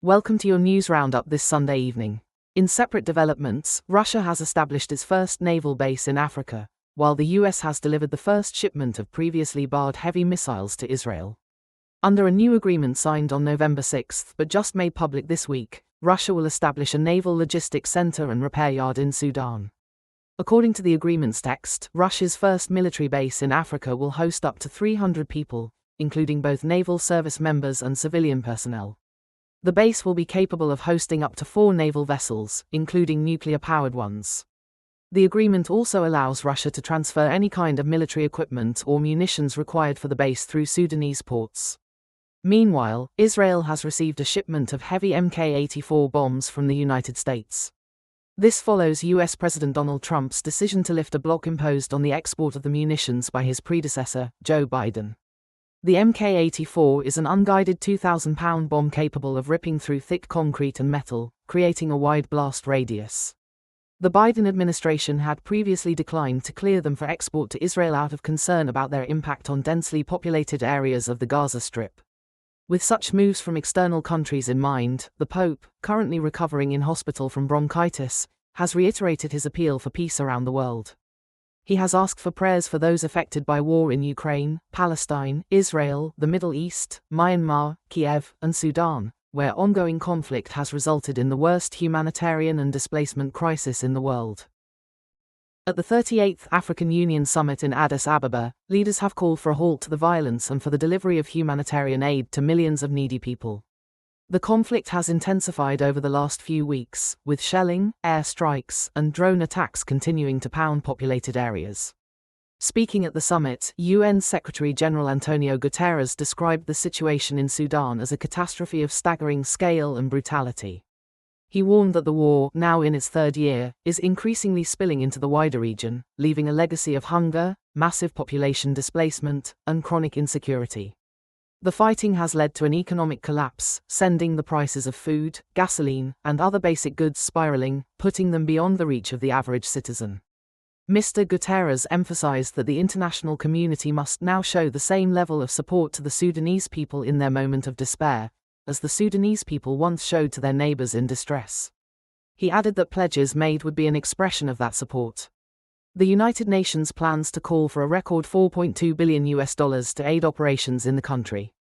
Welcome to your news roundup this Sunday evening. In separate developments, Russia has established its first naval base in Africa, while the US has delivered the first shipment of previously barred heavy missiles to Israel. Under a new agreement signed on November 6 but just made public this week, Russia will establish a naval logistics center and repair yard in Sudan. According to the agreement's text, Russia's first military base in Africa will host up to 300 people, including both naval service members and civilian personnel. The base will be capable of hosting up to 4 naval vessels, including nuclear-powered ones. The agreement also allows Russia to transfer any kind of military equipment or munitions required for the base through Sudanese ports. Meanwhile, Israel has received a shipment of heavy Mk-84 bombs from the United States. This follows US President Donald Trump's decision to lift a block imposed on the export of the munitions by his predecessor, Joe Biden. The Mk-84 is an unguided 2,000-pound bomb capable of ripping through thick concrete and metal, creating a wide blast radius. The Biden administration had previously declined to clear them for export to Israel out of concern about their impact on densely populated areas of the Gaza Strip. With such moves from external countries in mind, the Pope, currently recovering in hospital from bronchitis, has reiterated his appeal for peace around the world. He has asked for prayers for those affected by war in Ukraine, Palestine, Israel, the Middle East, Myanmar, Kiev, and Sudan, where ongoing conflict has resulted in the worst humanitarian and displacement crisis in the world. At the 38th African Union Summit in Addis Ababa, leaders have called for a halt to the violence and for the delivery of humanitarian aid to millions of needy people. The conflict has intensified over the last few weeks, with shelling, air strikes, and drone attacks continuing to pound populated areas. Speaking at the summit, UN Secretary-General Antonio Guterres described the situation in Sudan as a catastrophe of staggering scale and brutality. He warned that the war, now in its 3rd year, is increasingly spilling into the wider region, leaving a legacy of hunger, massive population displacement, and chronic insecurity. The fighting has led to an economic collapse, sending the prices of food, gasoline, and other basic goods spiraling, putting them beyond the reach of the average citizen. Mr. Guterres emphasized that the international community must now show the same level of support to the Sudanese people in their moment of despair, as the Sudanese people once showed to their neighbors in distress. He added that pledges made would be an expression of that support. The United Nations plans to call for a record $4.2 billion to aid operations in the country.